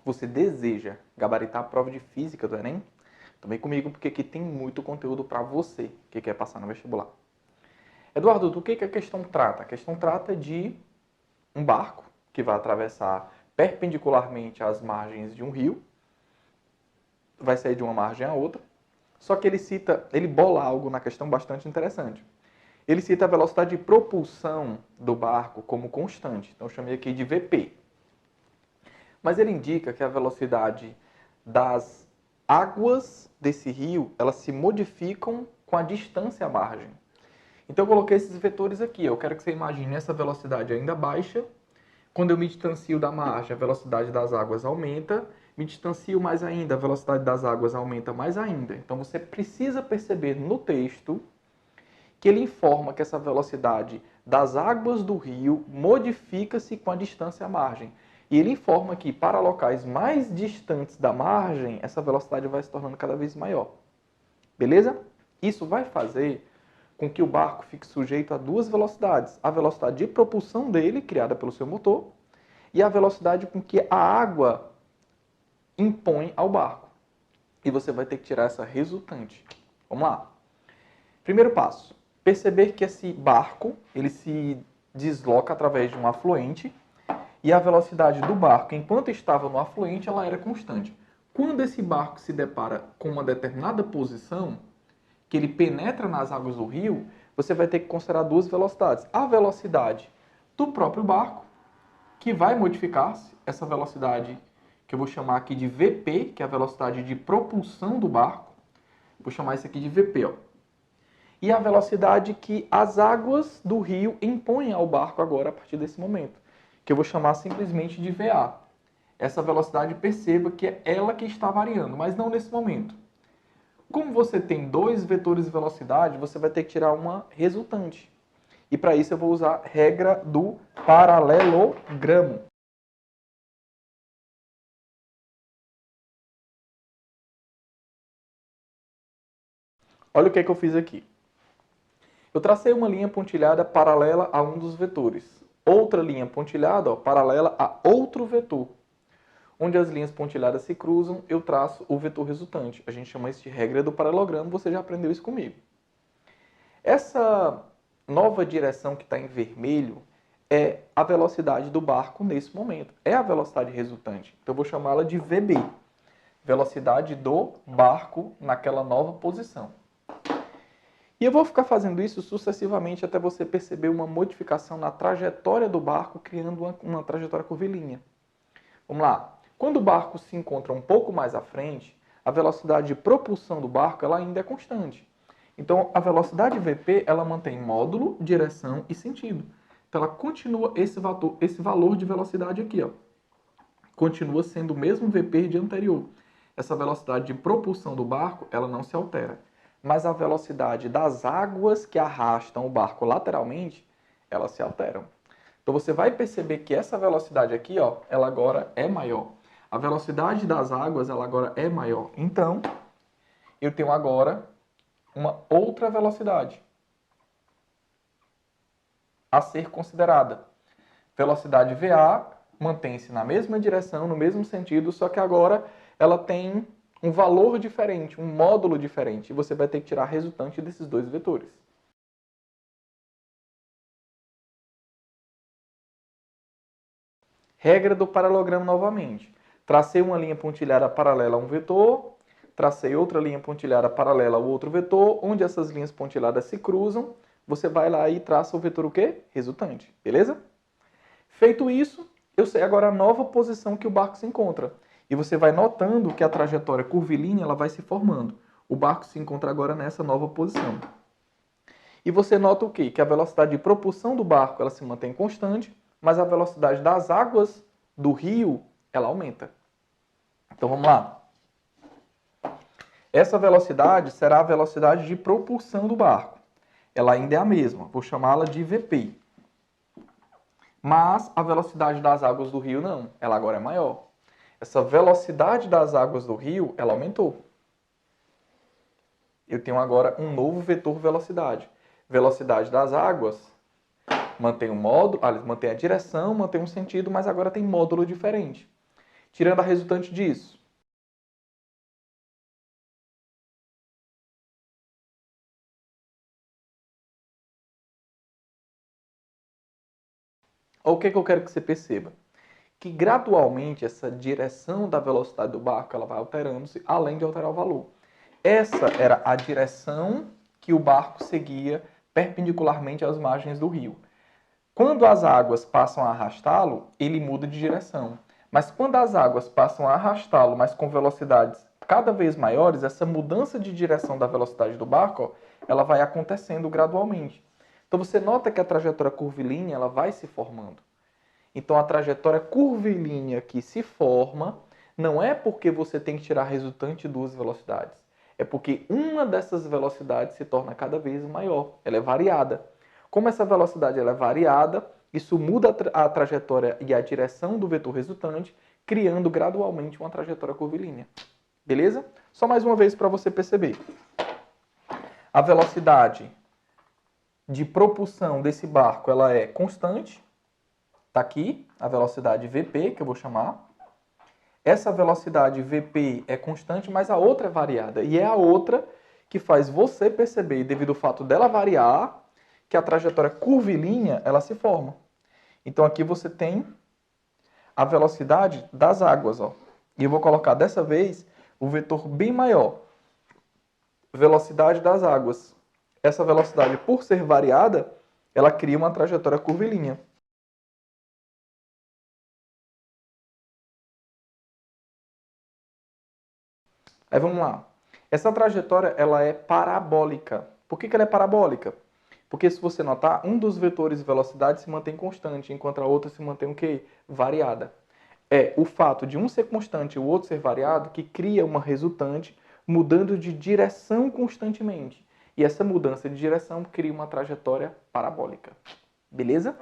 você deseja gabaritar a prova de física do Enem, então vem comigo porque aqui tem muito conteúdo para você que quer passar no vestibular. Eduardo, do que a questão trata? A questão trata de um barco que vai atravessar perpendicularmente às margens de um rio, vai sair de uma margem à outra, só que ele bola algo na questão bastante interessante. Ele cita a velocidade de propulsão do barco como constante, então eu chamei aqui de VP. Mas ele indica que a velocidade das águas desse rio, elas se modificam com a distância à margem. Então eu coloquei esses vetores aqui. Eu quero que você imagine essa velocidade ainda baixa. Quando eu me distancio da margem, a velocidade das águas aumenta. Me distancio mais ainda, a velocidade das águas aumenta mais ainda. Então você precisa perceber no texto que ele informa que essa velocidade das águas do rio modifica-se com a distância à margem. E ele informa que para locais mais distantes da margem, essa velocidade vai se tornando cada vez maior. Beleza? Isso vai fazer com que o barco fique sujeito a duas velocidades. A velocidade de propulsão dele, criada pelo seu motor, e a velocidade com que a água impõe ao barco. E você vai ter que tirar essa resultante. Vamos lá. Primeiro passo. Perceber que esse barco ele se desloca através de um afluente e a velocidade do barco, enquanto estava no afluente, ela era constante. Quando esse barco se depara com uma determinada posição, que ele penetra nas águas do rio, você vai ter que considerar duas velocidades. A velocidade do próprio barco, que vai modificar-se, essa velocidade que eu vou chamar aqui de VP, que é a velocidade de propulsão do barco. Vou chamar isso aqui de VP, ó. E a velocidade que as águas do rio impõem ao barco agora a partir desse momento, que eu vou chamar simplesmente de VA. Essa velocidade, perceba que é ela que está variando, mas não nesse momento. Como você tem dois vetores de velocidade, você vai ter que tirar uma resultante. E para isso eu vou usar a regra do paralelogramo. Olha o que eu fiz aqui. Eu tracei uma linha pontilhada paralela a um dos vetores. Outra linha pontilhada, ó, paralela a outro vetor. Onde as linhas pontilhadas se cruzam, eu traço o vetor resultante. A gente chama isso de regra do paralelogramo, você já aprendeu isso comigo. Essa nova direção que está em vermelho é a velocidade do barco nesse momento. É a velocidade resultante. Então eu vou chamá-la de VB. Velocidade do barco naquela nova posição. E eu vou ficar fazendo isso sucessivamente até você perceber uma modificação na trajetória do barco, criando uma trajetória curvilínea. Vamos lá. Quando o barco se encontra um pouco mais à frente, a velocidade de propulsão do barco ela ainda é constante. Então, a velocidade VP ela mantém módulo, direção e sentido. Então, ela continua esse valor de velocidade aqui, ó. Continua sendo o mesmo VP de anterior. Essa velocidade de propulsão do barco ela não se altera. Mas a velocidade das águas que arrastam o barco lateralmente, elas se alteram. Então você vai perceber que essa velocidade aqui, ó, ela agora é maior. A velocidade das águas, ela agora é maior. Então, eu tenho agora uma outra velocidade a ser considerada. Velocidade VA mantém-se na mesma direção, no mesmo sentido, só que agora ela tem um valor diferente, um módulo diferente. E você vai ter que tirar a resultante desses dois vetores. Regra do paralelogramo novamente. Tracei uma linha pontilhada paralela a um vetor, tracei outra linha pontilhada paralela ao outro vetor, onde essas linhas pontilhadas se cruzam, você vai lá e traça o vetor o quê? Resultante, beleza? Feito isso, eu sei agora a nova posição que o barco se encontra. E você vai notando que a trajetória curvilínea ela vai se formando. O barco se encontra agora nessa nova posição. E você nota o quê? Que a velocidade de propulsão do barco ela se mantém constante, mas a velocidade das águas do rio ela aumenta. Então vamos lá. Essa velocidade será a velocidade de propulsão do barco. Ela ainda é a mesma, vou chamá-la de VP. Mas a velocidade das águas do rio não, ela agora é maior. Essa velocidade das águas do rio, ela aumentou. Eu tenho agora um novo vetor velocidade. Velocidade das águas mantém o módulo, mantém a direção, mantém um sentido, mas agora tem módulo diferente. tirando a resultante disso. O que eu quero que você perceba? Que gradualmente essa direção da velocidade do barco ela vai alterando-se, além de alterar o valor. Essa era a direção que o barco seguia perpendicularmente às margens do rio. Quando as águas passam a arrastá-lo, ele muda de direção. Mas quando as águas passam a arrastá-lo, mas com velocidades cada vez maiores, essa mudança de direção da velocidade do barco, ó, ela vai acontecendo gradualmente. Então você nota que a trajetória curvilínea ela vai se formando. Então a trajetória curvilínea que se forma não é porque você tem que tirar a resultante de duas velocidades. É porque uma dessas velocidades se torna cada vez maior. Ela é variada. Como essa velocidade ela é variada, isso muda a trajetória e a direção do vetor resultante, criando gradualmente uma trajetória curvilínea. Beleza? Só mais uma vez para você perceber. A velocidade de propulsão desse barco ela é constante. Está aqui a velocidade Vp, que eu vou chamar. Essa velocidade Vp é constante, mas a outra é variada. E é a outra que faz você perceber, devido ao fato dela variar, que a trajetória curvilínea ela se forma. Então aqui você tem a velocidade das águas. Ó. E eu vou colocar dessa vez o vetor bem maior. Velocidade das águas. Essa velocidade, por ser variada, ela cria uma trajetória curvilínea. Aí vamos lá. Essa trajetória ela é parabólica. Por que ela é parabólica? Porque se você notar, um dos vetores de velocidade se mantém constante, enquanto a outra se mantém o quê? Variada. É o fato de um ser constante e o outro ser variado que cria uma resultante mudando de direção constantemente. E essa mudança de direção cria uma trajetória parabólica. Beleza?